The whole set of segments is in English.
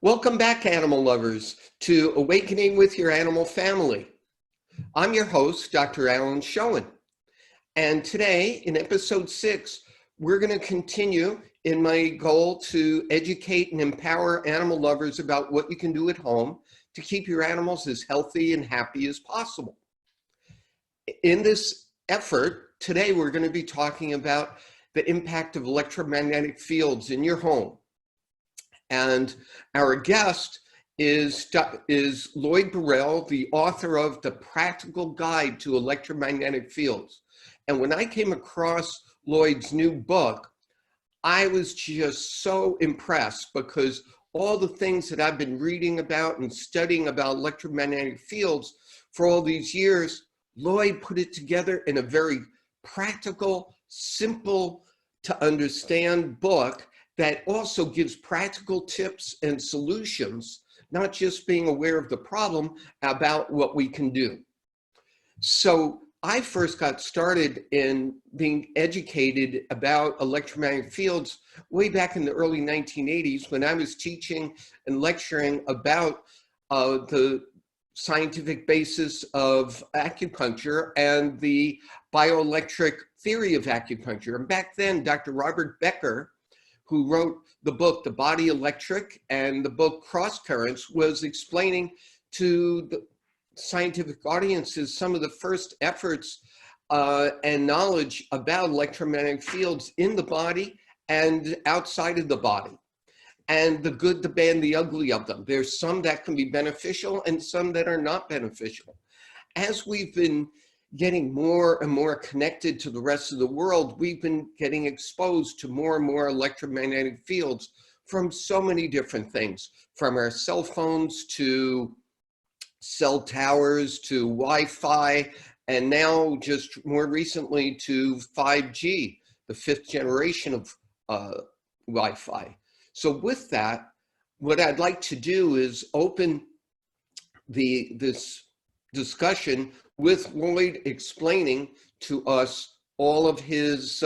Welcome back, animal lovers, to Awakening with Your Animal Family. I'm your host, Dr. Alan Schoen. And today, in episode 6, we're going to continue in my goal to educate and empower animal lovers about what you can do at home to keep your animals as healthy and happy as possible. In this effort, today we're going to be talking about the impact of electromagnetic fields in your home. And our guest is Lloyd Burrell, the author of The Practical Guide to Electromagnetic Fields. And when I came across Lloyd's new book, I was just so impressed because all the things that I've been reading about and studying about electromagnetic fields for all these years, Lloyd put it together in a very practical, simple to understand book that also gives practical tips and solutions, not just being aware of the problem, about what we can do. So I first got started in being educated about electromagnetic fields way back in the early 1980s when I was teaching and lecturing about the scientific basis of acupuncture and the bioelectric theory of acupuncture. And back then, Dr. Robert Becker, who wrote the book, The Body Electric, and the book Cross Currents, was explaining to the scientific audiences some of the first efforts and knowledge about electromagnetic fields in the body and outside of the body, and the good, the bad, and the ugly of them. There's some that can be beneficial and some that are not beneficial. As we've been getting more and more connected to the rest of the world, we've been getting exposed to more and more electromagnetic fields from so many different things, from our cell phones to cell towers to Wi-Fi, and now just more recently to 5G, the 5th generation of Wi-Fi. So with that, what I'd like to do is open this discussion with Lloyd explaining to us all of his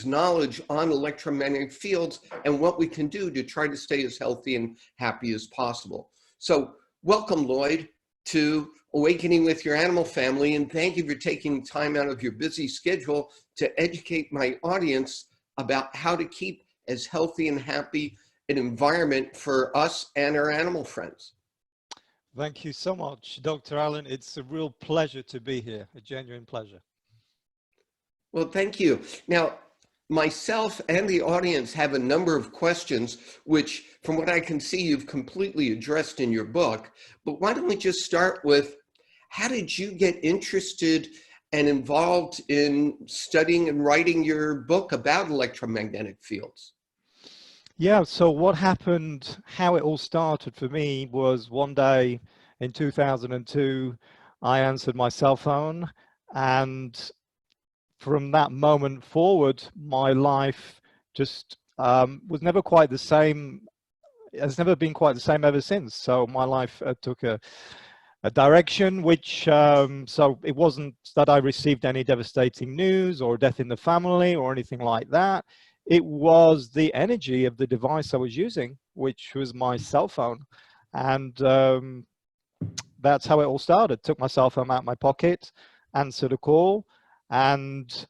knowledge on electromagnetic fields and what we can do to try to stay as healthy and happy as possible. So welcome, Lloyd, to Awakening with Your Animal Family, and thank you for taking time out of your busy schedule to educate my audience about how to keep as healthy and happy an environment for us and our animal friends. Thank you so much, Dr. Allen. It's a real pleasure to be here, a genuine pleasure. Well, thank you. Now, myself and the audience have a number of questions, which from what I can see, you've completely addressed in your book. But why don't we just start with, how did you get interested and involved in studying and writing your book about electromagnetic fields? Yeah, so what happened, how it all started for me was one day in 2002, I answered my cell phone, and from that moment forward, my life just was never quite the same. It's never been quite the same ever since. So my life took a direction which, so it wasn't that I received any devastating news or death in the family or anything like that. It was the energy of the device I was using, which was my cell phone. And that's how it all started. Took my cell phone out of my pocket, answered a call, and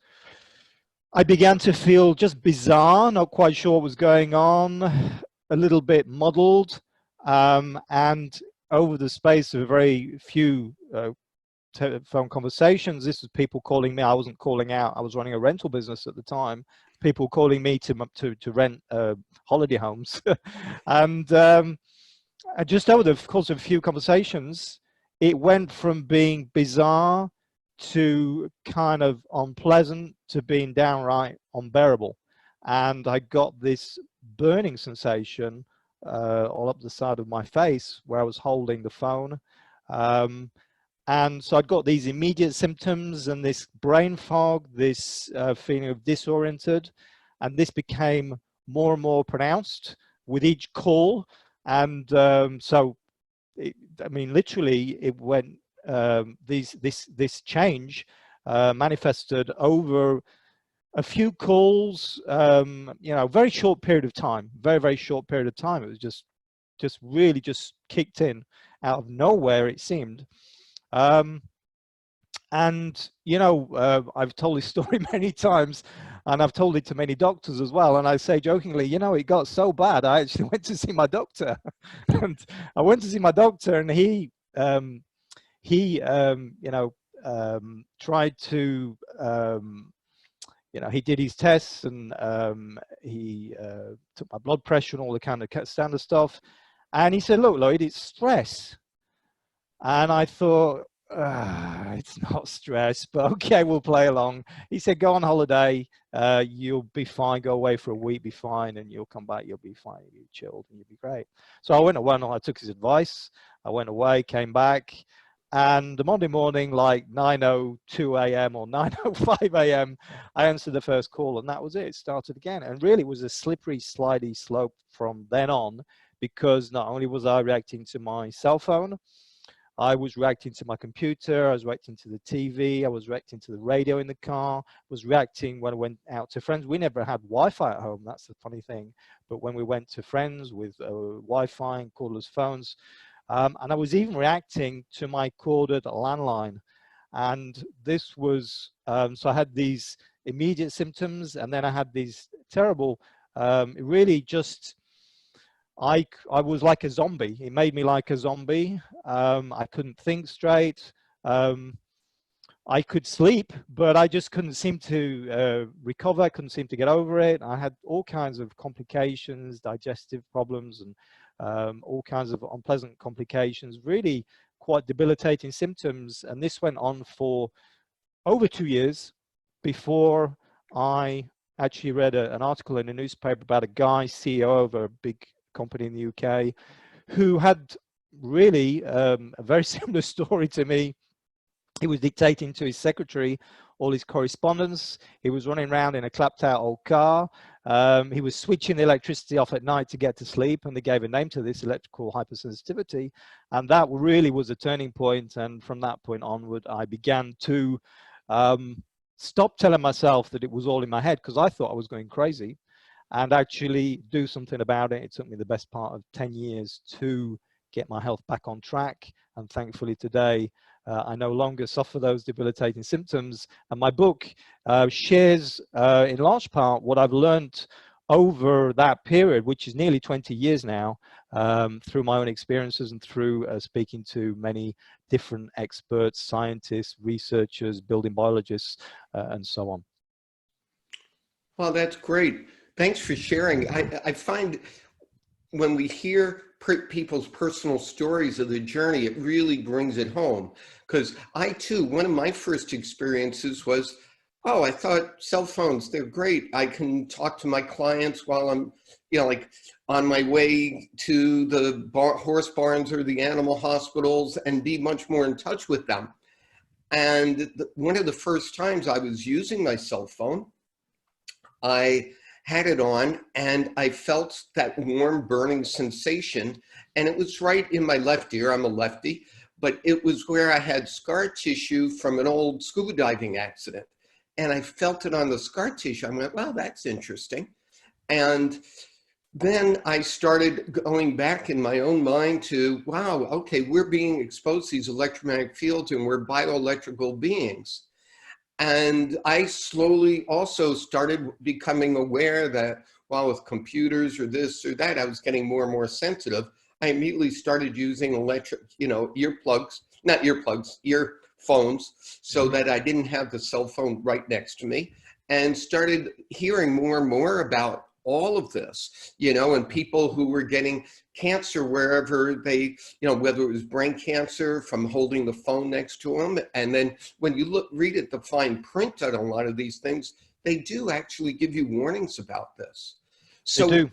I began to feel just bizarre, not quite sure what was going on, a little bit muddled. And over the space of a very few phone conversations, this was people calling me. I wasn't calling out. I was running a rental business at the time. People calling me to rent holiday homes. And just over the course of a few conversations, it went from being bizarre to kind of unpleasant to being downright unbearable. And I got this burning sensation all up the side of my face where I was holding the phone. And so I'd got these immediate symptoms and this brain fog, this feeling of disoriented, and this became more and more pronounced with each call. And so, I mean, literally, it went. This change manifested over a few calls, you know, very short period of time, very short period of time. It was just really just kicked in out of nowhere, it seemed. And, you know, I've told this story many times, and I've told it to many doctors as well. And I say jokingly, you know, it got so bad, I actually went to see my doctor. And I went to see my doctor, and he you know, tried to, you know, he did his tests, and he took my blood pressure and all the kind of standard stuff. And he said, look, Lloyd, it's stress. And I thought, it's not stress, but okay, we'll play along. He said, go on holiday, you'll be fine, go away for a week, be fine, and you'll come back, you'll be fine, you'll be chilled, and you'll be great. So I went away, and I took his advice. I went away, came back, and the Monday morning, like 9:02 a.m. or 9:05 a.m., I answered the first call, and that was it. It started again. And really, it was a slippery, slidey slope from then on, because not only was I reacting to my cell phone, I was reacting to my computer, I was reacting to the TV, I was reacting to the radio in the car, was reacting when I went out to friends. We never had Wi-Fi at home, that's the funny thing. But when we went to friends with Wi-Fi and cordless phones, and I was even reacting to my corded landline. And this was, so I had these immediate symptoms, and then I had these terrible, really just, I was like a zombie. It made me like a zombie. I couldn't think straight. I could sleep, but I just couldn't seem to recover. I couldn't seem to get over it. I had all kinds of complications, digestive problems, and all kinds of unpleasant complications, really quite debilitating symptoms. And this went on for over 2 years before I actually read an article in a newspaper about a guy, CEO of a big company in the UK, who had really a very similar story to me. He was dictating to his secretary all his correspondence. He was running around in a clapped out old car. He was switching the electricity off at night to get to sleep, and they gave a name to this, electrical hypersensitivity. And that really was a turning point. And from that point onward, I began to stop telling myself that it was all in my head, because I thought I was going crazy, and actually do something about it. It took me the best part of 10 years to get my health back on track. And thankfully today, I no longer suffer those debilitating symptoms. And my book shares in large part what I've learned over that period, which is nearly 20 years now, through my own experiences and through speaking to many different experts, scientists, researchers, building biologists, and so on. Well, that's great. Thanks for sharing. I find when we hear people's personal stories of the journey, it really brings it home. Because I too, one of my first experiences was, oh, I thought cell phones, they're great. I can talk to my clients while I'm, you know, like on my way to the horse barns or the animal hospitals and be much more in touch with them. And one of the first times I was using my cell phone, I had it on and I felt that warm burning sensation, and it was right in my left ear. I'm a lefty, but it was where I had scar tissue from an old scuba diving accident. And I felt it on the scar tissue. I went, wow, that's interesting. And then I started going back in my own mind to, wow, okay, we're being exposed to these electromagnetic fields and we're bioelectrical beings. And I slowly also started becoming aware that while with computers or this or that, I was getting more and more sensitive. I immediately started using earplugs, not earplugs, earphones, so that I didn't have the cell phone right next to me, and started hearing more and more about all of this, and people who were getting cancer wherever they, whether it was brain cancer from holding the phone next to them. And then when you read it, the fine print on a lot of these things, they do actually give you warnings about this. So, they do.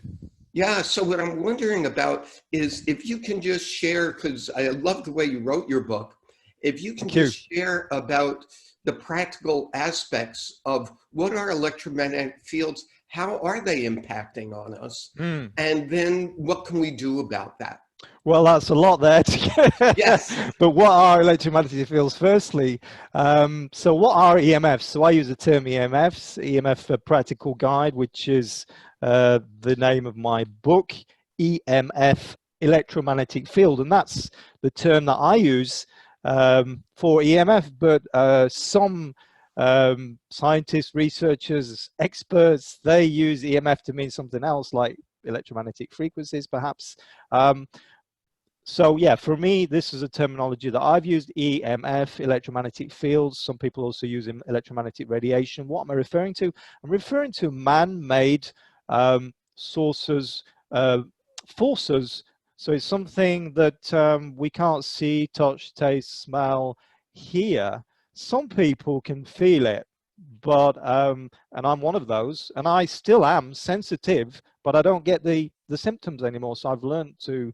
Yeah, so what I'm wondering about is if you can just share, because I love the way you wrote your book, if you can just share about the practical aspects of what are electromagnetic fields, how are they impacting on us? And then what can we do about that? Well, that's a lot there to Yes. get. But what are electromagnetic fields firstly? So what are EMFs? So I use the term EMFs, EMF for Practical Guide, which is the name of my book, EMF, Electromagnetic Field. And that's the term that I use for EMF. But some scientists, researchers, experts, they use EMF to mean something else, like electromagnetic frequencies, perhaps. So yeah, for me, this is a terminology that I've used: EMF, electromagnetic fields. Some people also use electromagnetic radiation. What am I referring to? I'm referring to man-made sources, forces. So it's something that we can't see, touch, taste, smell, hear. Some people can feel it, but and I'm one of those, and I still am sensitive, but I don't get the symptoms anymore. So I've learned to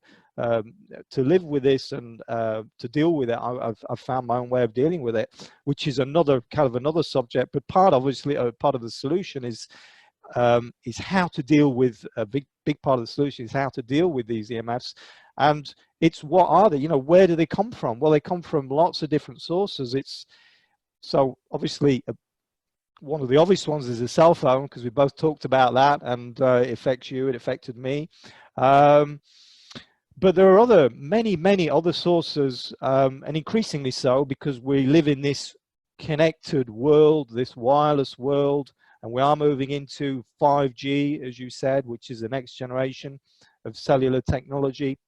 live with this and to deal with it. I've found my own way of dealing with it, which is another subject. But obviously, part of the solution is how to deal with a big part of the solution is how to deal with these EMFs. And it's what are they? You know, where do they come from? Well, they come from lots of different sources. So obviously one of the obvious ones is a cell phone, because we both talked about that, and it affects you, it affected me. But there are many other sources, and increasingly so, because we live in this connected world, this wireless world, and we are moving into 5G, as you said, which is the next generation of cellular technology.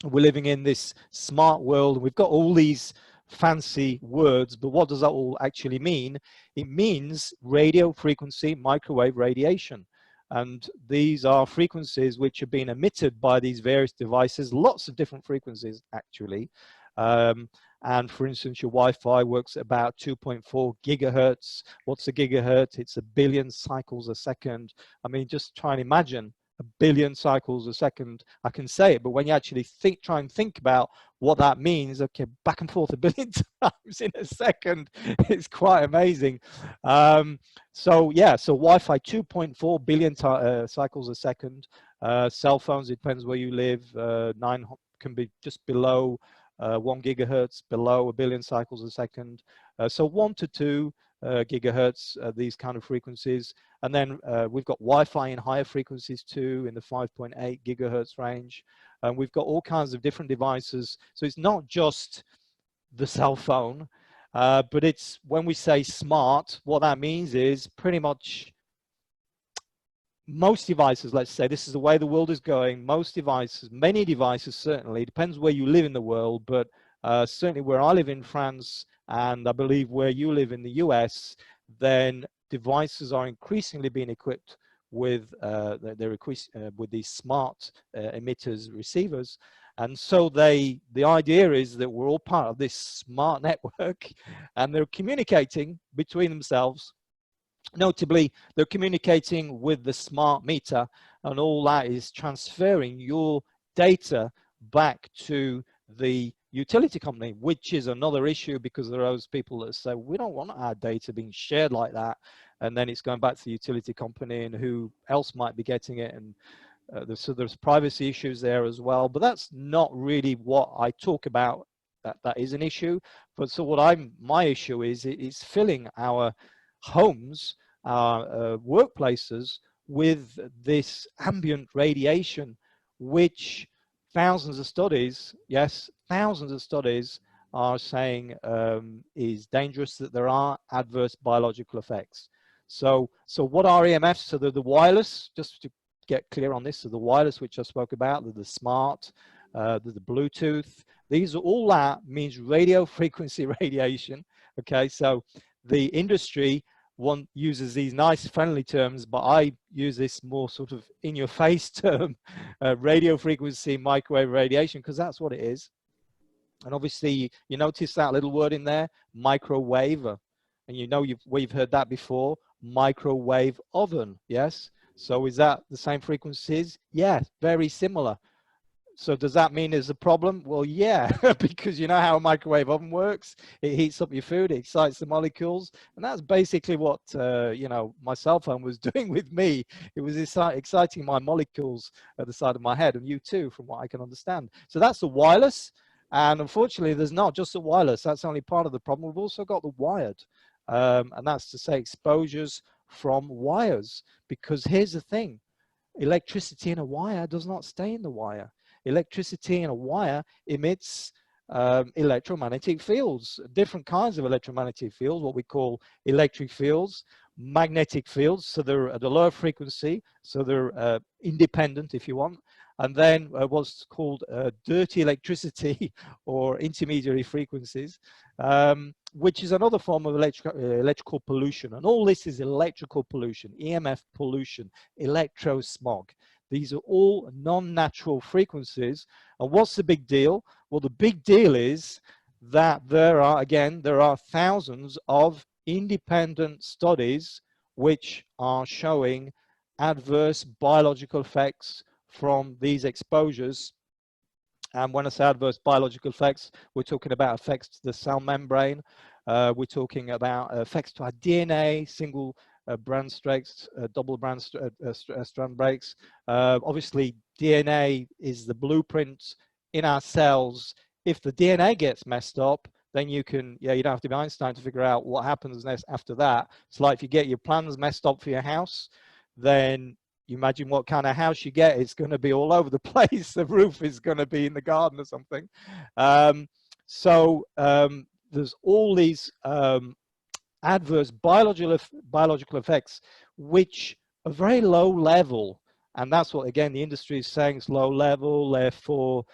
We're living in this smart world, and we've got all these fancy words, but what does that all actually mean? It means radio frequency microwave radiation. And these are frequencies which are being emitted by these various devices, lots of different frequencies, actually. And for instance, your Wi-Fi works at about 2.4 gigahertz. What's a gigahertz? It's a billion cycles a second. I mean, just try and imagine a billion cycles a second. I can say it, but when you actually try and think about what that means, okay, back and forth a billion times in a second, it's quite amazing. So yeah, so Wi-Fi 2.4 billion cycles a second. Cell phones, it depends where you live, 9 can be just below 1 gigahertz, below a billion cycles a second. So 1 to 2 gigahertz, these kind of frequencies. And then we've got Wi-Fi in higher frequencies too, in the 5.8 gigahertz range. And we've got all kinds of different devices. So it's not just the cell phone, but it's, when we say smart, what that means is pretty much most devices, let's say, this is the way the world is going, most devices, many devices certainly, depends where you live in the world, but certainly where I live in France, and I believe where you live in the US, then devices are increasingly being equipped with with these smart emitters, receivers. And so the idea is that we're all part of this smart network, and they're communicating between themselves. Notably, they're communicating with the smart meter, and all that is transferring your data back to the utility company, which is another issue, because there are those people that say, we don't want our data being shared like that, and then it's going back to the utility company, and who else might be getting it, and so there's privacy issues there as well. But that's not really what I talk about. That is an issue. But so my issue is filling our homes, our workplaces, with this ambient radiation, which thousands of studies, yes, thousands of studies are saying is dangerous, that there are adverse biological effects. So what are EMFs? So they're the wireless, just to get clear on this, so the wireless, which I spoke about, the smart, the Bluetooth, these are all, that means radio frequency radiation. Okay, so the industry one uses these nice friendly terms, but I use this more sort of in your face term, radio frequency microwave radiation, because that's what it is. And obviously you notice that little word in there, microwave, and you know we've heard that before, microwave oven. Yes, so is that the same frequencies? Yeah, very similar. So does that mean there's a problem? Well, yeah, because you know how a microwave oven works. It heats up your food, it excites the molecules, and that's basically what you know, my cell phone was doing with me. It was exciting my molecules at the side of my head, and you too, from what I can understand. So that's the wireless, and unfortunately, there's not just the wireless. That's only part of the problem. We've also got the wired, and that's to say exposures from wires. Because here's the thing: electricity in a wire does not stay in the wire. Electricity in a wire emits electromagnetic fields, different kinds of electromagnetic fields, what we call electric fields, magnetic fields, so they're at a lower frequency, so they're independent if you want, and then what's called dirty electricity or intermediary frequencies, which is another form of electrical pollution. And all this is electrical pollution, EMF pollution, electro smog. These are all non-natural frequencies. And what's the big deal? Well, the big deal is that there are thousands of independent studies which are showing adverse biological effects from these exposures. And when I say adverse biological effects, we're talking about effects to the cell membrane. We're talking about effects to our DNA, single brand strengths, double brand strand breaks. Obviously, DNA is the blueprint in our cells. If the DNA gets messed up, then you don't have to be Einstein to figure out what happens next after that. It's like if you get your plans messed up for your house, then you imagine what kind of house you get. It's going to be all over the place. The roof is going to be in the garden or something. There's all these adverse biological effects, which are very low level. And that's what, again, the industry is saying it's low level, therefore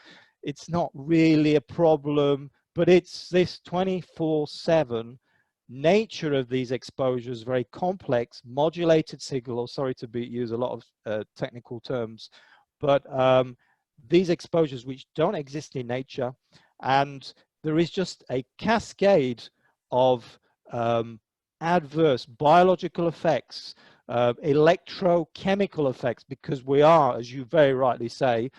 it's not really a problem, but it's this 24/7 nature of these exposures, very complex, modulated signal, sorry to use a lot of technical terms, but these exposures which don't exist in nature, and there is just a cascade of adverse biological effects, electrochemical effects, because we are, as you very rightly say,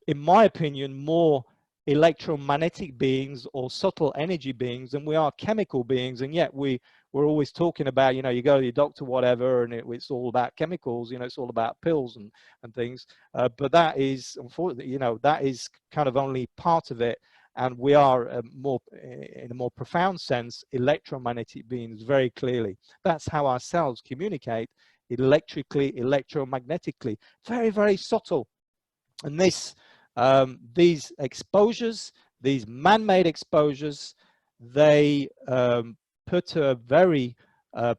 in my opinion, more electromagnetic beings or subtle energy beings than we are chemical beings. And yet we're always talking about, you know, you go to your doctor, whatever, and it's all about chemicals, you know, it's all about pills and things. But that is, unfortunately, you know, that is kind of only part of it. And we are in a more profound sense, electromagnetic beings very clearly. That's how our cells communicate, electrically, electromagnetically, very, very subtle. And these exposures, these man-made exposures, they perturb very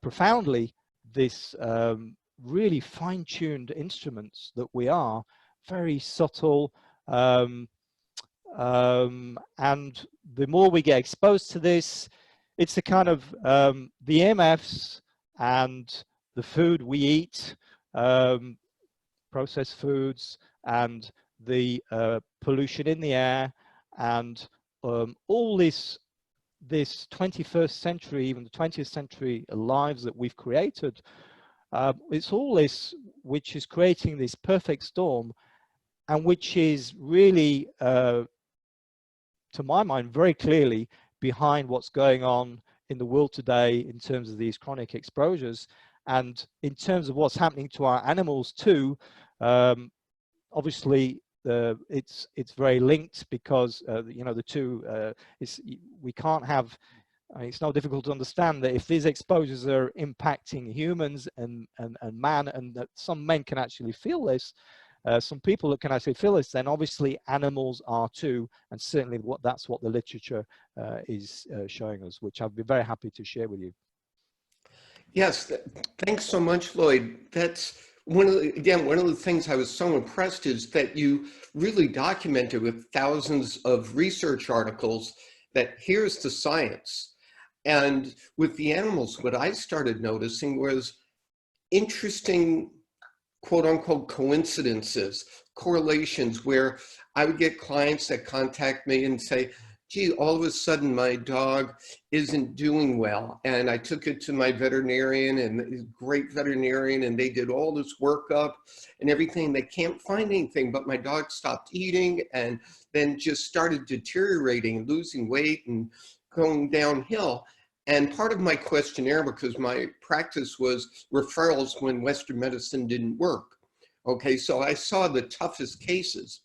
profoundly this really fine-tuned instruments that we are, very subtle. And the more we get exposed to this, it's a kind of the EMFs and the food we eat, processed foods, and the pollution in the air, and all this 21st century, even the 20th century lives that we've created, it's all this which is creating this perfect storm, and which is really, to my mind, very clearly behind what's going on in the world today in terms of these chronic exposures, and in terms of what's happening to our animals too. Obviously, it's very linked, because you know, the two, we can't have, I mean, it's not difficult to understand that if these exposures are impacting humans and man, and that some men can actually feel this, some people that can actually feel this, then obviously animals are too, and certainly that's what the literature is showing us, which I'd be very happy to share with you. Yes, thanks so much, Lloyd. That's one of the things I was so impressed is that you really documented with thousands of research articles that here's the science. And with the animals, what I started noticing was interesting, quote unquote, coincidences, correlations, where I would get clients that contact me and say, gee, all of a sudden my dog isn't doing well. And I took it to my veterinarian, and he's a great veterinarian, and they did all this workup and everything. They can't find anything, but my dog stopped eating and then just started deteriorating, losing weight and going downhill. And part of my questionnaire, because my practice was referrals when Western medicine didn't work. Okay, so I saw the toughest cases.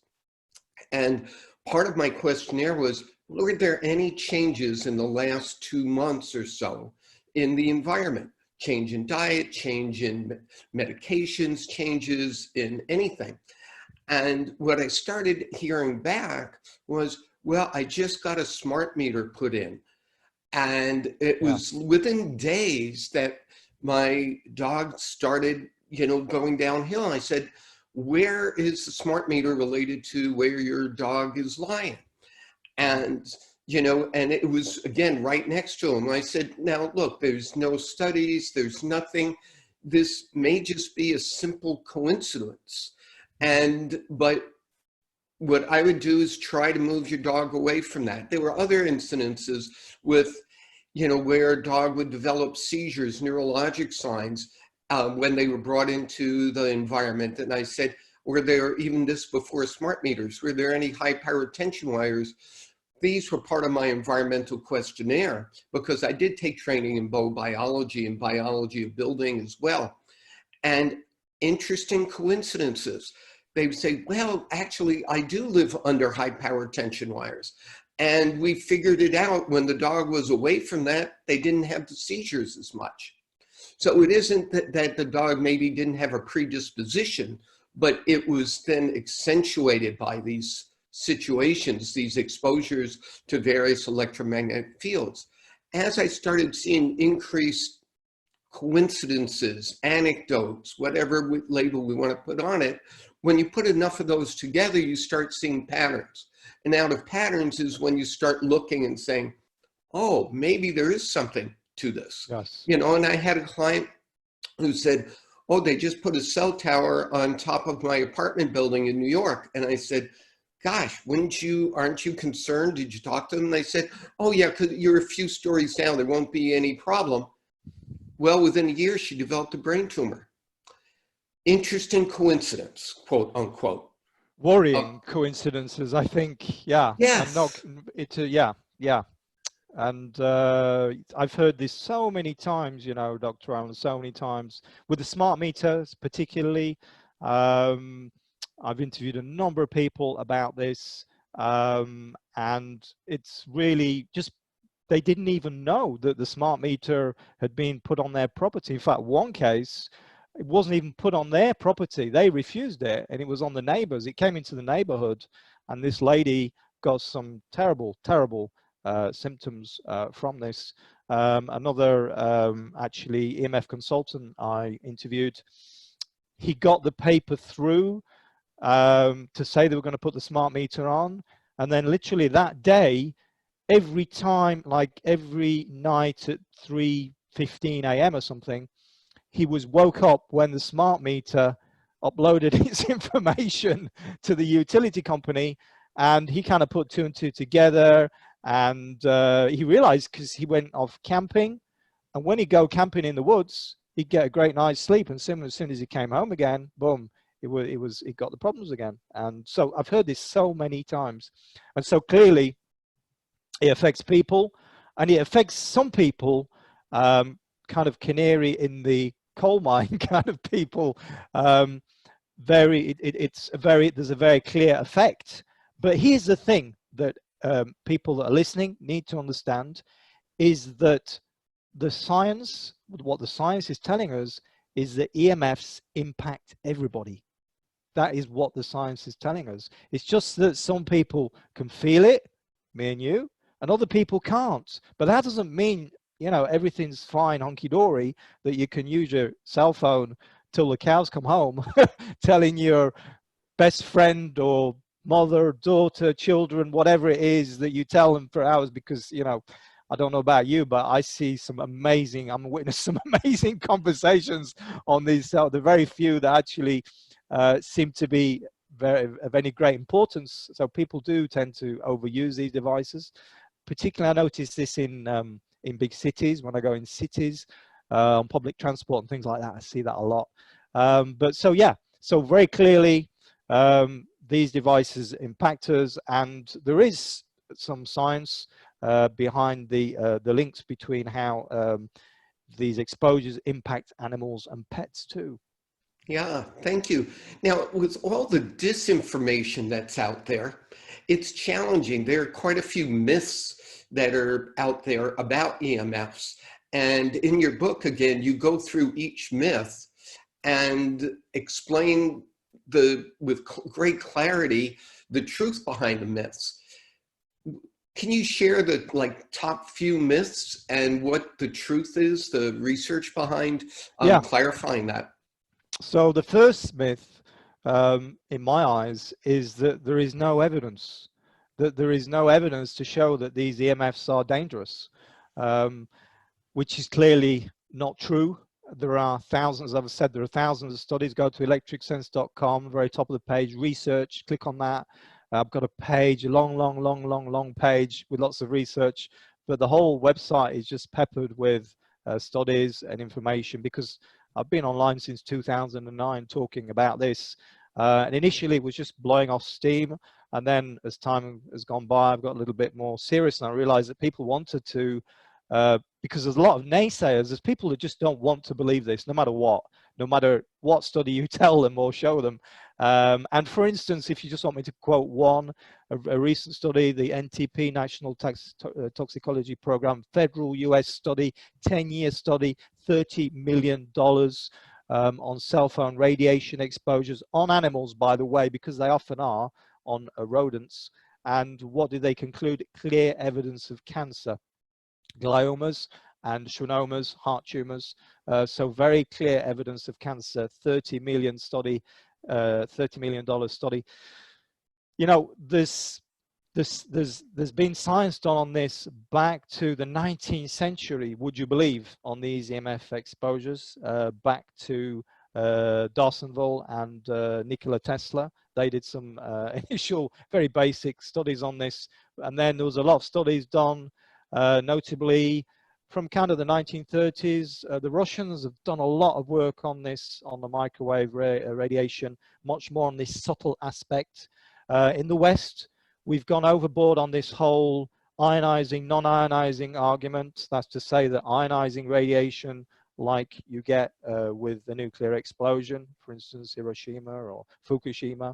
And part of my questionnaire was, were there any changes in the last 2 months or so in the environment? Change in diet, change in medications, changes in anything. And what I started hearing back was, well, I just got a smart meter put in. And it was within days that my dog started, going downhill. And I said, where is the smart meter related to where your dog is lying? And, and it was, again, right next to him. I said, now, look, there's no studies, there's nothing. This may just be a simple coincidence. But what I would do is try to move your dog away from that. There were other incidences with, where a dog would develop seizures, neurologic signs, when they were brought into the environment. And I said, were there, even this before smart meters, were there any high power tension wires? These were part of my environmental questionnaire, because I did take training in biology and biology of building as well. And interesting coincidences. They would say, well, actually, I do live under high power tension wires. And we figured it out when the dog was away from that, they didn't have the seizures as much. So it isn't that the dog maybe didn't have a predisposition, but it was then accentuated by these situations, these exposures to various electromagnetic fields. As I started seeing increased coincidences, anecdotes, whatever label we want to put on it, when you put enough of those together, you start seeing patterns. And out of patterns is when you start looking and saying, oh, maybe there is something to this. Yes. And I had a client who said, oh, they just put a cell tower on top of my apartment building in New York. And I said, gosh, aren't you concerned? Did you talk to them? And they said, oh yeah, because you're a few stories down, there won't be any problem. Well, within a year, she developed a brain tumor. Interesting coincidence, quote unquote. Worrying coincidences, I think. Yeah. Yes. Yeah. And I've heard this so many times, Dr. Allen, so many times with the smart meters, particularly. I've interviewed a number of people about this, and it's really just, they didn't even know that the smart meter had been put on their property. In fact, one case, it wasn't even put on their property. They refused it, and it was on the neighbors. It came into the neighborhood, and this lady got some terrible symptoms from this. Another actually EMF consultant I interviewed, he got the paper through to say they were going to put the smart meter on, and then literally that day, every time, like every night at 3:15 a.m. or something, he was woke up when the smart meter uploaded its information to the utility company, and he kind of put two and two together, and he realized, because he went off camping, and when he'd go camping in the woods, he'd get a great night's sleep, and as soon as he came home again, boom, it got the problems again. And so I've heard this so many times, and so clearly it affects people, and it affects some people, kind of canary in the coal mine kind of people. There's a very clear effect. But here's the thing that people that are listening need to understand, is that what the science is telling us is that EMFs impact everybody. That is what the science is telling us. It's just that some people can feel it, me and you, and other people can't. But that doesn't mean, everything's fine, honky-dory, that you can use your cell phone till the cows come home, telling your best friend or mother, daughter, children, whatever it is, that you tell them for hours, because, I don't know about you, but I see I'm witness some amazing conversations on these. The very few that actually seem to be of any great importance. So people do tend to overuse these devices. Particularly, I notice this in big cities, when I go in cities, on public transport and things like that. I see that a lot. But so yeah, so very clearly, these devices impact us, and there is some science behind the links between how these exposures impact animals and pets too. Yeah, thank you. Now, with all the disinformation that's out there, it's challenging. There are quite a few myths that are out there about EMFs. And in your book, again, you go through each myth and explain with great clarity the truth behind the myths. Can you share the top few myths and what the truth is, the research behind clarifying that? So the first myth, in my eyes, is that there is no evidence. That there is no evidence to show that these EMFs are dangerous, which is clearly not true. There are thousands, as I've said, there are thousands of studies. Go to electricsense.com, very top of the page, research, click on that. I've got a page, a long page with lots of research, but the whole website is just peppered with studies and information, because I've been online since 2009 talking about this. And initially it was just blowing off steam. And then as time has gone by, I've got a little bit more serious, and I realized that people wanted to, because there's a lot of naysayers, there's people that just don't want to believe this, no matter what study you tell them or show them. And for instance, if you just want me to quote one, a recent study, the NTP, National Toxicology Program, federal US study, 10-year study, $30 million on cell phone radiation exposures on animals, by the way, because they often are on rodents. And what did they conclude? Clear evidence of cancer, gliomas and schwannomas, heart tumors. So very clear evidence of cancer. $30 million study, $30 million study. You know, there's been science done on this back to the 19th century, would you believe, on these EMF exposures, back to D'Arsonval and Nikola Tesla. They did some initial very basic studies on this, and then there was a lot of studies done, notably from kind of the 1930s. The Russians have done a lot of work on this, on the microwave radiation, much more on this subtle aspect. In the West, we've gone overboard on this whole ionizing, non-ionizing argument. That's to say that ionizing radiation, like you get with the nuclear explosion, for instance, Hiroshima or Fukushima,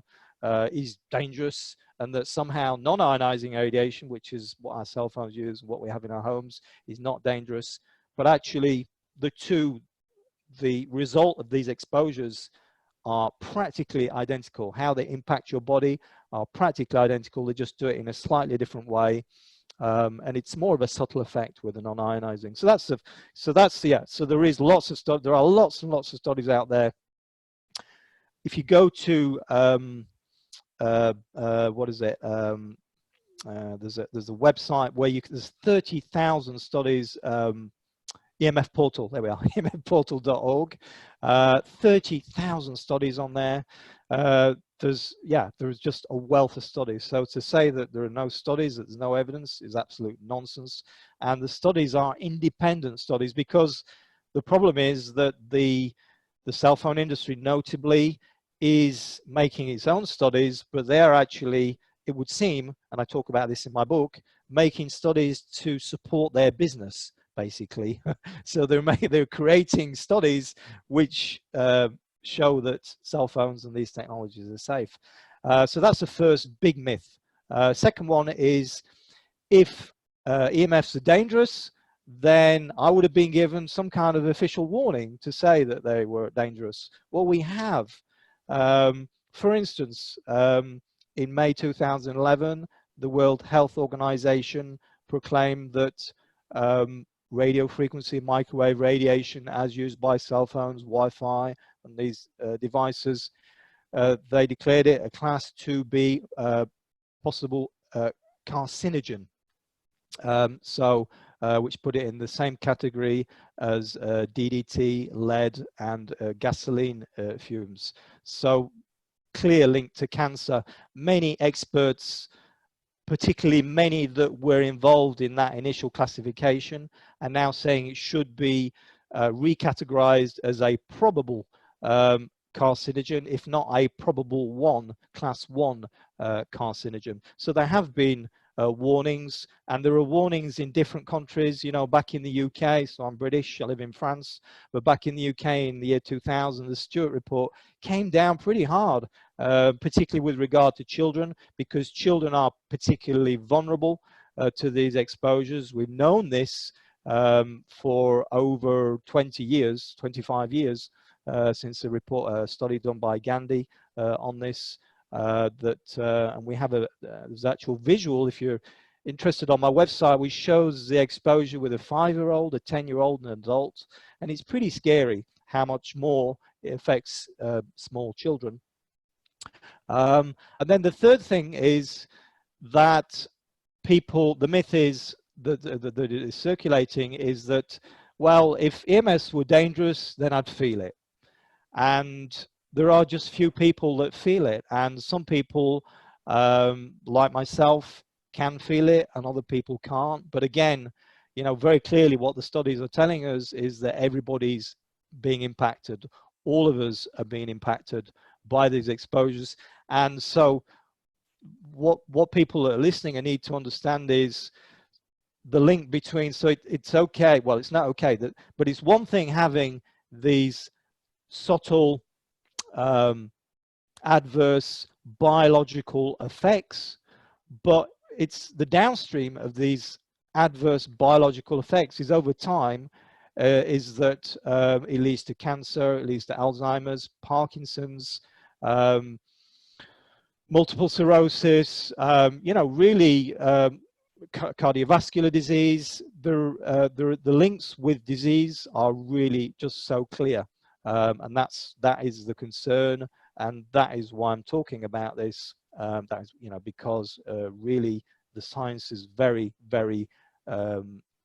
is dangerous, and that somehow non-ionizing radiation, which is what our cell phones use, what we have in our homes, is not dangerous. But actually, the result of these exposures are practically identical. How they impact your body are practically identical. They just do it in a slightly different way. And it's more of a subtle effect with the non-ionizing. So there is lots of stuff. There are lots and lots of studies out there. If you go to what is it? There's a website where there's 30,000 studies. EMF portal, there we are, emfportal.org. 30,000 studies on there. There's just a wealth of studies. So to say that there are no studies, that there's no evidence, is absolute nonsense. And the studies are independent studies, because the problem is that the cell phone industry notably is making its own studies, but they're actually, it would seem, and I talk about this in my book, making studies to support their business, basically. So they're creating studies which show that cell phones and these technologies are safe. So that's the first big myth. Second one is, if EMFs are dangerous, then I would have been given some kind of official warning to say that they were dangerous. Well, we have. For instance, in May 2011, the World Health Organization proclaimed that radio frequency microwave radiation, as used by cell phones, Wi-Fi, and these devices, they declared it a class 2B possible carcinogen. Which put it in the same category as DDT, lead, and gasoline fumes. So clear link to cancer. Many experts, particularly many that were involved in that initial classification, are now saying it should be recategorized as a probable carcinogen, if not a probable class 1 carcinogen. So there have been warnings, and there are warnings in different countries. You know, back in the UK, so I'm British, I live in France, but back in the UK in the year 2000, the Stewart report came down pretty hard, particularly with regard to children, because children are particularly vulnerable to these exposures. We've known this for over 20 years, 25 years, since a report, study done by Gandhi on this. And we have there's actual visual, if you're interested, on my website, which shows the exposure with a 5-year-old, a 10-year-old, and an adult, and it's pretty scary how much more it affects small children. And then the third thing is that the myth is that is circulating is that, well, if EMFs were dangerous, then I'd feel it. And there are just few people that feel it, and some people like myself can feel it and other people can't. But again, you know, very clearly what the studies are telling us is that everybody's being impacted. All of us are being impacted by these exposures. And so what people that are listening need to understand is the link between, so it's okay, well, it's not okay, but it's one thing having these subtle adverse biological effects, but it's the downstream of these adverse biological effects is over time is that it leads to cancer, it leads to Alzheimer's, Parkinson's, multiple sclerosis, you know, really cardiovascular disease. The links with disease are really just so clear. And that is the concern, and that is why I'm talking about this. That is, you know, because really the science is very, very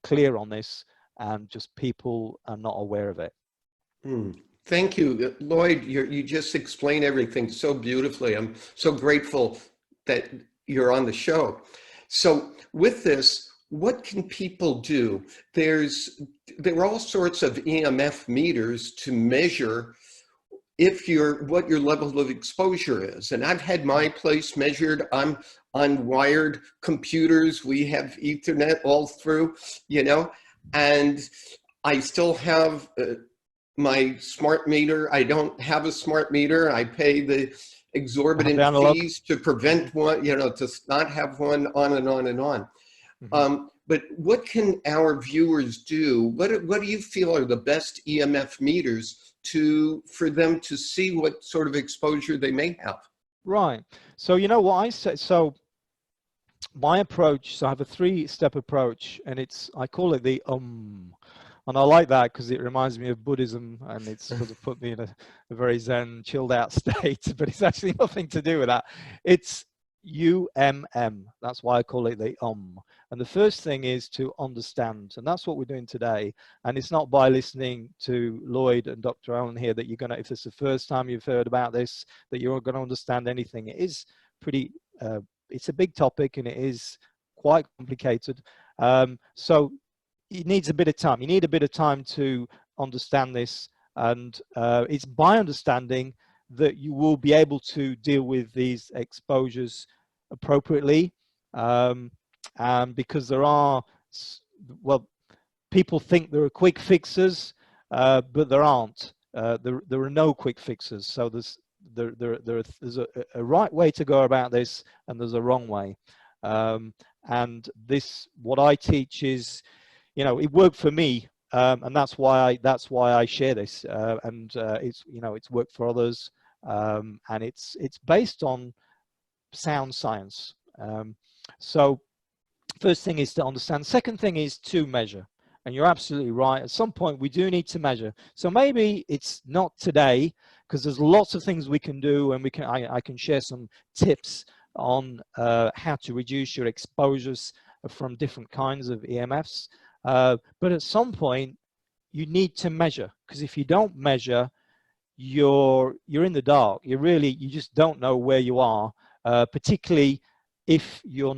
clear on this, and just people are not aware of it. Thank you, Lloyd. You just explained everything so beautifully. I'm so grateful that you're on the show. So with this, what can people do? There are all sorts of EMF meters to measure what your level of exposure is. And I've had my place measured. I'm on wired computers. We have Ethernet all through, you know, and I still have my smart meter. I don't have a smart meter. I pay the exorbitant fees to prevent one, you know, to not have one, on and on and on. But what can our viewers do? What do you feel are the best EMF meters for them to see what sort of exposure they may have? Right. So, you know what I say, so my approach, so I have a 3-step approach, and I call it the and I like that because it reminds me of Buddhism, and it's sort of put me in a very Zen, chilled out state, but it's actually nothing to do with that. It's UMM. That's why I call it the And the first thing is to understand, and that's what we're doing today. And it's not by listening to Lloyd and Dr. Allen here that you're going to, if it's the first time you've heard about this, that you're going to understand anything. It is pretty, it's a big topic, and it is quite complicated. So it needs a bit of time. You need a bit of time to understand this, and it's by understanding that you will be able to deal with these exposures appropriately, because there are, well, people think there are quick fixes, but there aren't. There are no quick fixes. So there's a right way to go about this, and there's a wrong way. And this, what I teach is, you know, it worked for me, and that's why I share this. It's, you know, it's worked for others, and it's based on sound science. So first thing is to understand. Second thing is to measure. And you're absolutely right. At some point, we do need to measure. So maybe it's not today, because there's lots of things we can do, and I can share some tips on how to reduce your exposures from different kinds of EMFs. But at some point, you need to measure, because if you don't measure, you're in the dark. You just don't know where you are, particularly if you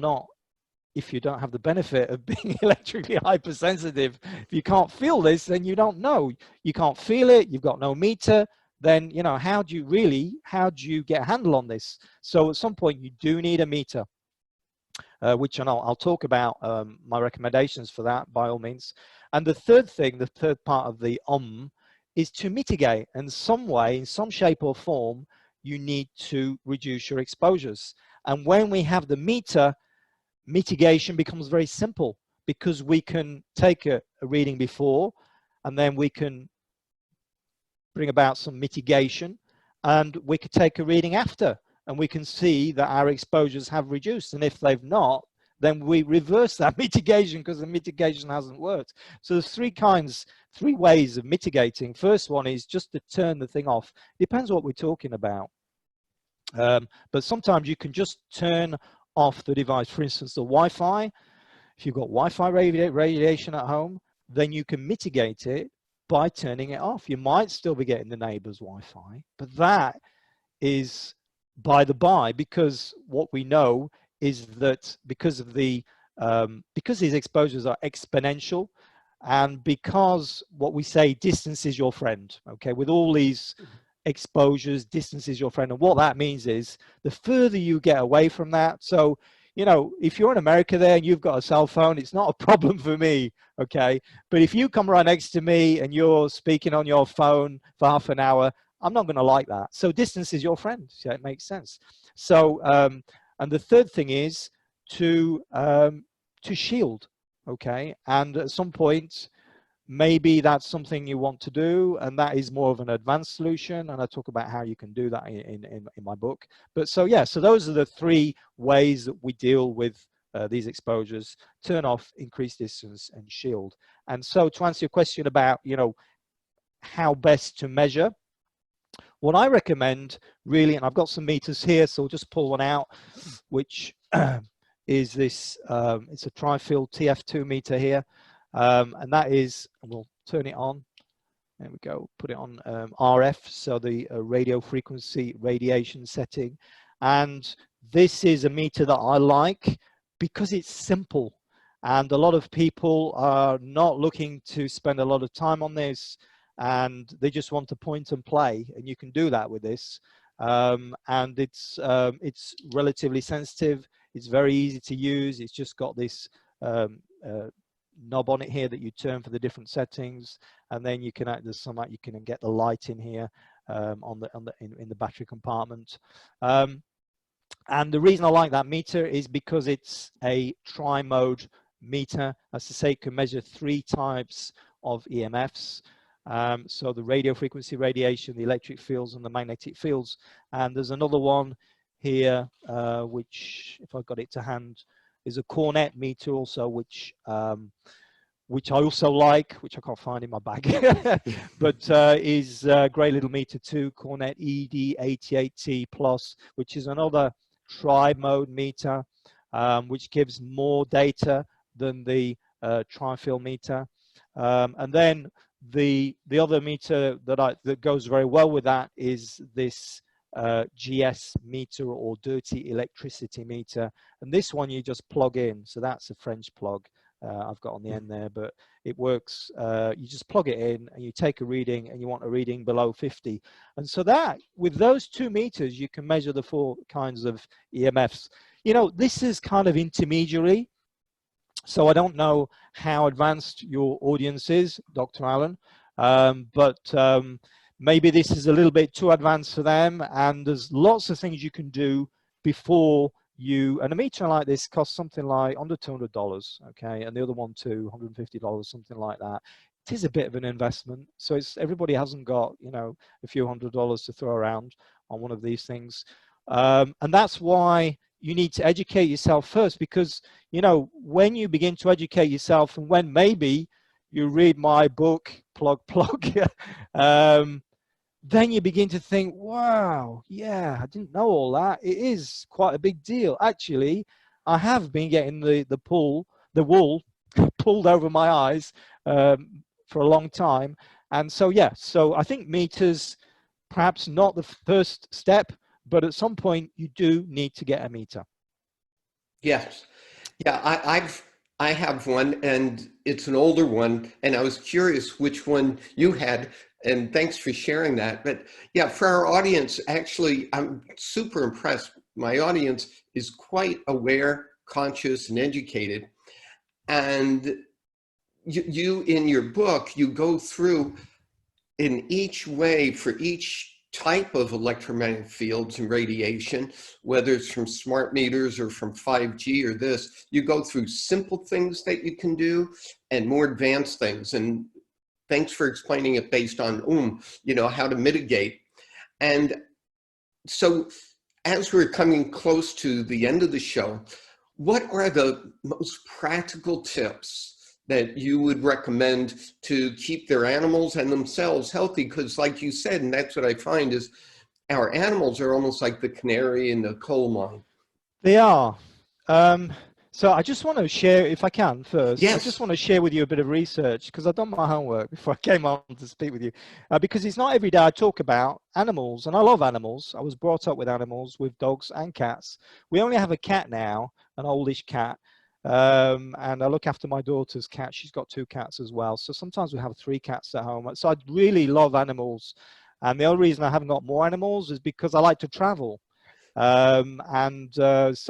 don't have the benefit of being electrically hypersensitive. If you can't feel this, then you don't know. You can't feel it, you've got no meter, then, you know, how do you get a handle on this? So at some point you do need a meter, which I'll talk about my recommendations for that by all means. And the third part of the is to mitigate in some way, in some shape or form. You need to reduce your exposures. And when we have the meter, mitigation becomes very simple, because we can take a reading before, and then we can bring about some mitigation, and we could take a reading after, and we can see that our exposures have reduced. And if they've not, then we reverse that mitigation, because the mitigation hasn't worked. So there's three ways of mitigating. First one is just to turn the thing off. Depends what we're talking about. But sometimes you can just turn off the device. For instance, the Wi-Fi. If you've got Wi-Fi radiation at home, then you can mitigate it by turning it off. You might still be getting the neighbor's Wi-Fi, but that is by the by, because what we know is that because these exposures are exponential, and because what we say, distance is your friend, okay, with all these exposures, distance is your friend. And what that means is the further you get away from that. So, you know, if you're in America there and you've got a cell phone, it's not a problem for me, okay? But if you come right next to me and you're speaking on your phone for half an hour, I'm not going to like that. So distance is your friend. Yeah, it makes sense. So, and the third thing is to shield, okay? And at some point, maybe that's something you want to do, and that is more of an advanced solution, and I talk about how you can do that in my book. But so yeah, so those are the three ways that we deal with these exposures: turn off, increase distance, and shield. And so to answer your question about, you know, how best to measure, what I recommend really, and I've got some meters here, so we'll just pull one out, which is this, it's a tri-field TF2 meter here. And that is, we'll turn it on. There we go, put it on RF, so the radio frequency radiation setting. And this is a meter that I like because it's simple. And a lot of people are not looking to spend a lot of time on this, and they just want to point and play, and you can do that with this. And it's relatively sensitive. It's very easy to use. It's just got this knob on it here that you turn for the different settings, and then you can you can get the light in here in the battery compartment. And the reason I like that meter is because it's a tri-mode meter. As to say, it can measure 3 types of EMFs. So the radio frequency radiation, the electric fields, and the magnetic fields. And there's another one here, which, if I've got it to hand, is a cornet meter also, which I also like, which I can't find in my bag, but is a great little meter too, cornet ED88T plus, which is another tri-mode meter, which gives more data than the tri-field meter. And then the other meter that goes very well with that is this GS meter, or dirty electricity meter, and this one you just plug in. So that's a French plug I've got on the end there, but it works. You just plug it in and you take a reading, and you want a reading below 50. And so that, with those 2 meters, you can measure the 4 kinds of EMFs. You know, this is kind of intermediary. So I don't know how advanced your audience is, Dr. Allen, but maybe this is a little bit too advanced for them, and there's lots of things you can do before you, and a meter like this costs something like under $200, okay, and the other one too, $150, something like that. It is a bit of an investment, so everybody hasn't got, you know, a few $100s to throw around on one of these things, and that's why you need to educate yourself first, because, you know, when you begin to educate yourself, and when maybe you read my book, plug, then you begin to think, wow, yeah, I didn't know all that. It is quite a big deal. Actually, I have been getting the wool pulled over my eyes for a long time. And so, yeah, so I think meters perhaps not the first step, but at some point you do need to get a meter. Yes. Yeah, I have one, and it's an older one, and I was curious which one you had, and thanks for sharing that. But yeah, for our audience, actually, I'm super impressed. My audience is quite aware, conscious, and educated. And you in your book, you go through in each way for each type of electromagnetic fields and radiation, whether it's from smart meters or from 5G or this, you go through simple things that you can do and more advanced things. And thanks for explaining it based on how to mitigate. And so as we're coming close to the end of the show, what are the most practical tips that you would recommend to keep their animals and themselves healthy? Because like you said, and that's what I find, is our animals are almost like the canary in the coal mine. They are. So I just want to share, if I can first, Yes. I just want to share with you a bit of research, because I've done my homework before I came on to speak with you, because it's not every day I talk about animals, and I love animals. I was brought up with animals, with dogs and cats. We only have a cat now, an oldish cat, and I look after my daughter's cat. She's got 2 cats as well. So sometimes we have 3 cats at home. So I really love animals. And the only reason I haven't got more animals is because I like to travel. So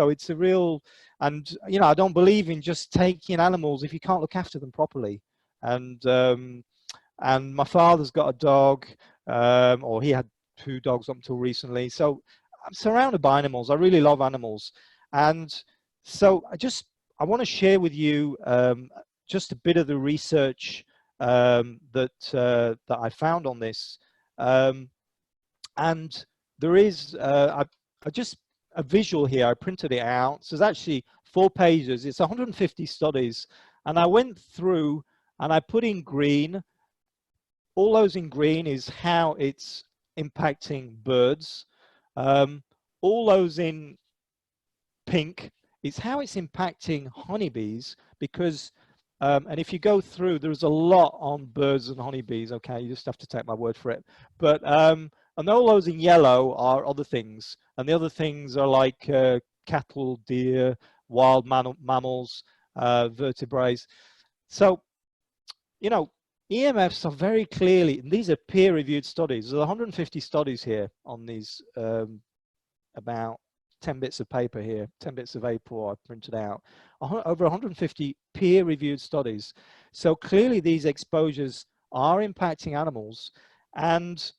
it's a real, and I don't believe in just taking animals if you can't look after them properly. And my father's got a dog, or he had 2 dogs up until recently. So I'm surrounded by animals. I really love animals. And so I want to share with you just a bit of the research that I found on this. And there is just a visual here. I printed it out. So it's actually 4 pages. It's 150 studies. And I went through and I put in green. All those in green is how it's impacting birds. All those in pink is how it's impacting honeybees, because and if you go through, there's a lot on birds and honeybees. Okay, you just have to take my word for it. But and all those in yellow are other things, and the other things are like cattle, deer, wild mammals, vertebrates. So EMFs are very clearly, and these are peer-reviewed studies. There's 150 studies here on these, about 10 bits of paper here, 10 bits of A4 I printed out, over 150 peer-reviewed studies. So clearly these exposures are impacting animals. And,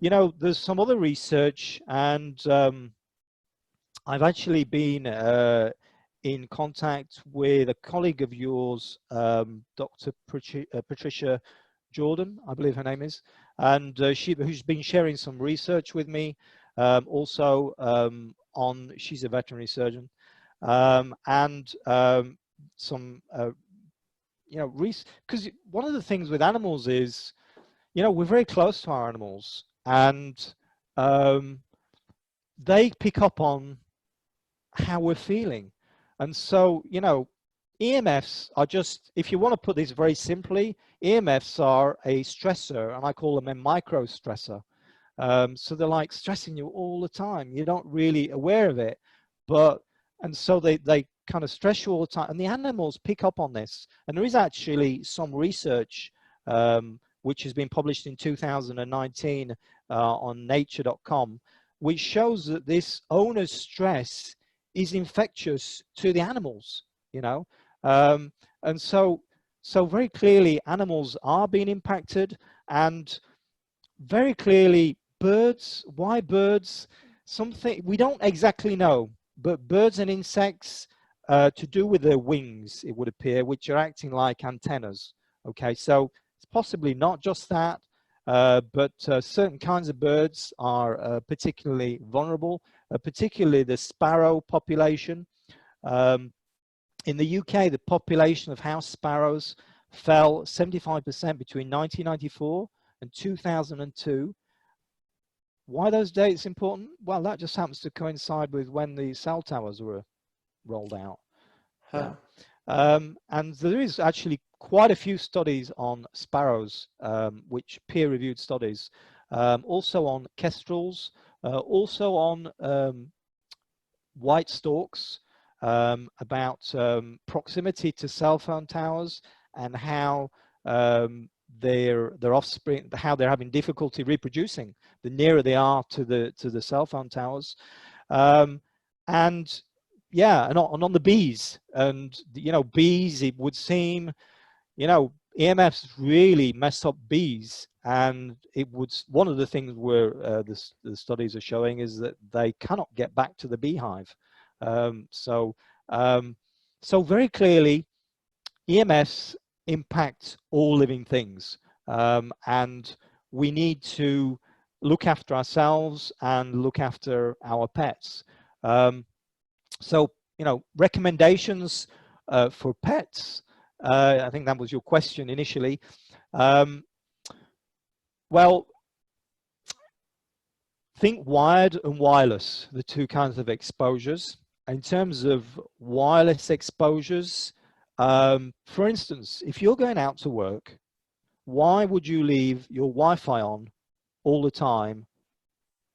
there's some other research, and I've actually been in contact with a colleague of yours, Dr. Patricia Jordan, I believe her name is, and who's been sharing some research with me, also she's a veterinary surgeon, and some because one of the things with animals is, we're very close to our animals, and they pick up on how we're feeling. And so, EMFs are just, if you want to put this very simply, EMFs are a stressor, and I call them a micro stressor. So they're like stressing you all the time. You're not really aware of it, and so they kind of stress you all the time. And the animals pick up on this. And there is actually some research which has been published in 2019 on nature.com, which shows that this owner's stress is infectious to the animals, and so very clearly animals are being impacted, and very clearly birds. Why birds? Something we don't exactly know, but birds and insects, to do with their wings, it would appear, which are acting like antennas. Okay, so it's possibly not just that, but certain kinds of birds are particularly vulnerable, particularly the sparrow population. In the UK, the population of house sparrows fell 75% between 1994 and 2002. Why those dates important? Well, that just happens to coincide with when the cell towers were rolled out. Huh. Yeah. And there is actually quite a few studies on sparrows, which peer-reviewed studies, also on kestrels, also on white storks, about proximity to cell phone towers and how their offspring, how they're having difficulty reproducing the nearer they are to the cell phone towers. And yeah, and on the bees, and you know, bees, it would seem, you know, EMFs really mess up bees, and it would, one of the things where the studies are showing is that they cannot get back to the beehive. So very clearly, EMFs impact all living things, and we need to look after ourselves and look after our pets. So, you know, recommendations for pets. I think that was your question initially. Well, think wired and wireless, the two kinds of exposures. In terms of wireless exposures, for instance, if you're going out to work, why would you leave your Wi-Fi on all the time,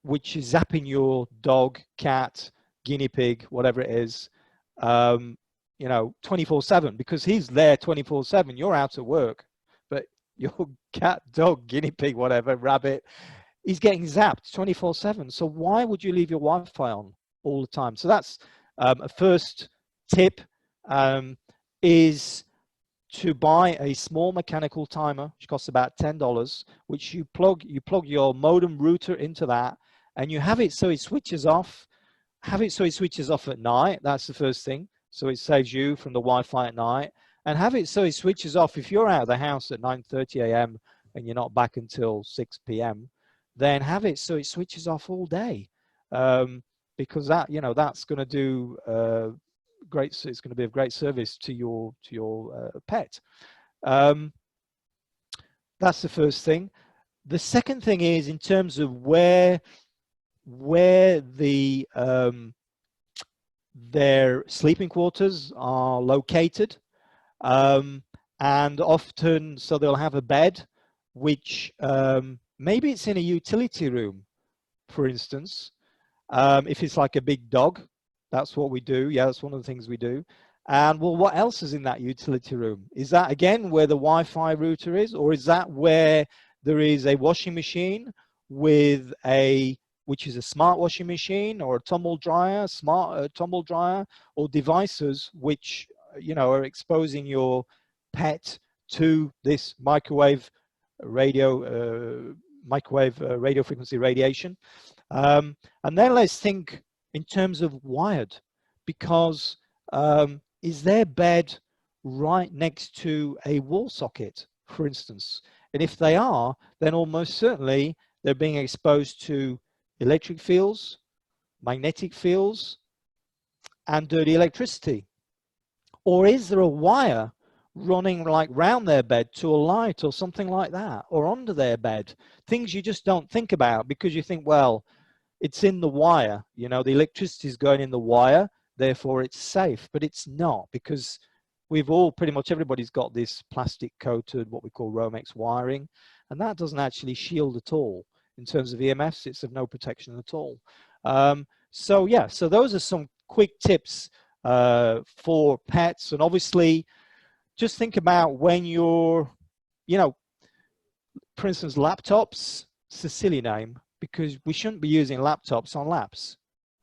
which is zapping your dog, cat, guinea pig, whatever it is, you know, 24/7, because he's there 24/7. You're out at work, but your cat, dog, guinea pig, whatever, rabbit, he's getting zapped 24/7. So why would you leave your Wi-Fi on all the time? So that's a first tip, is to buy a small mechanical timer, which costs about $10, which you plug your modem router into that, and you have it so it switches off. Have it so it switches off at night. That's the first thing. So it saves you from the Wi-Fi at night. And have it so it switches off if you're out of the house at 9:30 a.m. and you're not back until 6 p.m. Then have it so it switches off all day, because that, you know, that's going to do great. It's going to be of great service to your pet. That's the first thing. The second thing is in terms of where the their sleeping quarters are located, and often, so they'll have a bed which maybe it's in a utility room, for instance. If it's like a big dog, that's what we do. Yeah, that's one of the things we do. And well, what else is in that utility room? Is that again where the Wi-Fi router is, or is that where there is a washing machine with which is a smart washing machine, or a tumble dryer, smart tumble dryer, or devices which, you know, are exposing your pet to this microwave radio frequency radiation. And then let's think in terms of wired, because is their bed right next to a wall socket, for instance? And if they are, then almost certainly they're being exposed to electric fields, magnetic fields, and dirty electricity. Or is there a wire running like round their bed to a light or something like that, or under their bed? Things you just don't think about because you think, well, it's in the wire, you know, the electricity is going in the wire, therefore it's safe. But it's not, because we've all, pretty much everybody's got this plastic coated, what we call Romex wiring, and that doesn't actually shield at all. In terms of EMFs, it's of no protection at all. So yeah, so those are some quick tips for pets. And obviously, just think about when you're, you know, for instance, laptops, it's a silly name, because we shouldn't be using laptops on laps,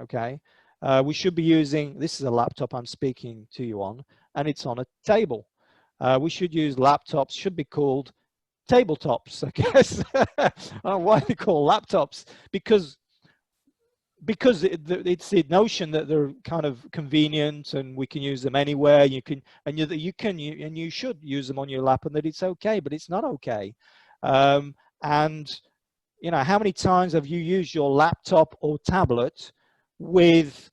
okay? We should be using, this is a laptop I'm speaking to you on, and it's on a table. We should use laptops, should be called tabletops, I guess. I don't know why they call laptops, because it's the notion that they're kind of convenient and we can use them anywhere. You can, and you should use them on your lap, and that it's okay, but it's not okay. And you know, how many times have you used your laptop or tablet with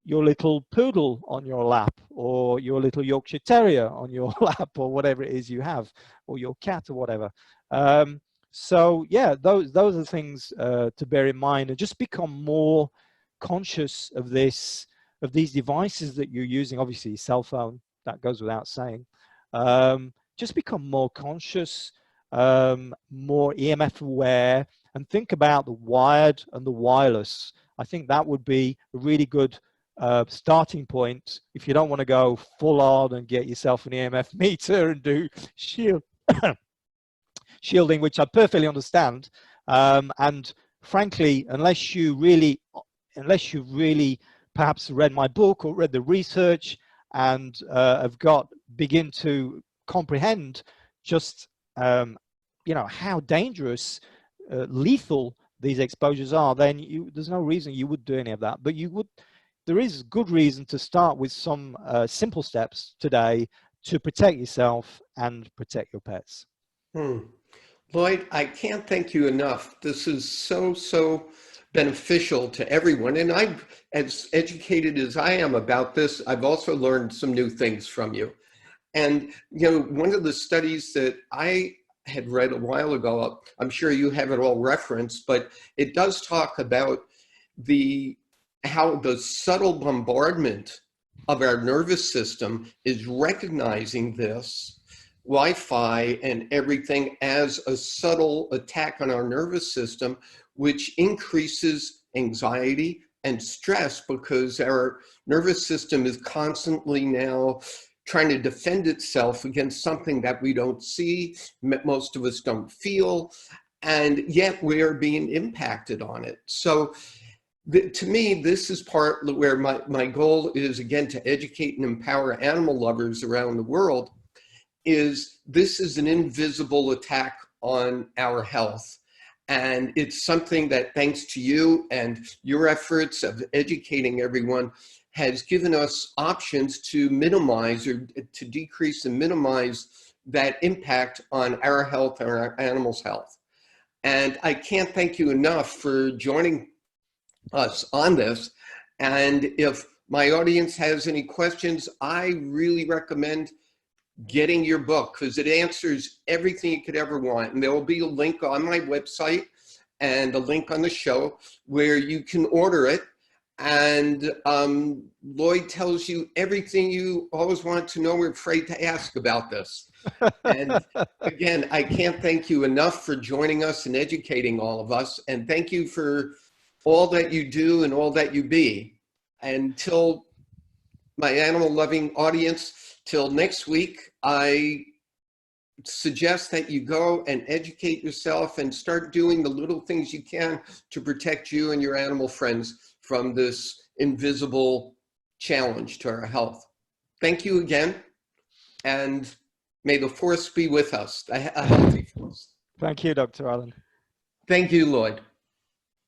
your little poodle on your lap, or your little Yorkshire Terrier on your lap, or whatever it is you have, or your cat or whatever? So yeah, those are things to bear in mind, and just become more conscious of these devices that you're using. Obviously, cell phone, that goes without saying. Just become more conscious more EMF aware, and think about the wired and the wireless. I think that would be a really good starting point if you don't want to go full on and get yourself an EMF meter and do shielding, which I perfectly understand. And frankly, unless you really perhaps read my book or read the research and have begin to comprehend just how dangerous, lethal these exposures are, then there's no reason you would do any of that. But there is good reason to start with some simple steps today to protect yourself and protect your pets. Lloyd, I can't thank you enough. This is so beneficial to everyone. And I've, as educated as I am about this, I've also learned some new things from you. And, one of the studies that I had read a while ago, I'm sure you have it all referenced, but it does talk about how the subtle bombardment of our nervous system is recognizing this Wi-Fi and everything as a subtle attack on our nervous system, which increases anxiety and stress because our nervous system is constantly now trying to defend itself against something that we don't see, most of us don't feel, and yet we are being impacted on it. So to me, this is part where my goal is, again, to educate and empower animal lovers around the world. This is an invisible attack on our health. And it's something that, thanks to you and your efforts of educating everyone, has given us options to minimize or to decrease and minimize that impact on our health and our animals' health. And I can't thank you enough for joining us on this. And if my audience has any questions, I really recommend getting your book because it answers everything you could ever want. And there will be a link on my website and a link on the show where you can order it. And Lloyd tells you everything you always wanted to know or afraid to ask about this. And again, I can't thank you enough for joining us and educating all of us. And thank you for all that you do and all that you be. Until my animal loving audience, till next week, I suggest that you go and educate yourself and start doing the little things you can to protect you and your animal friends from this invisible challenge to our health. Thank you again, and may the force be with us, a healthy force. Thank you, Dr. Allen. Thank you, Lloyd.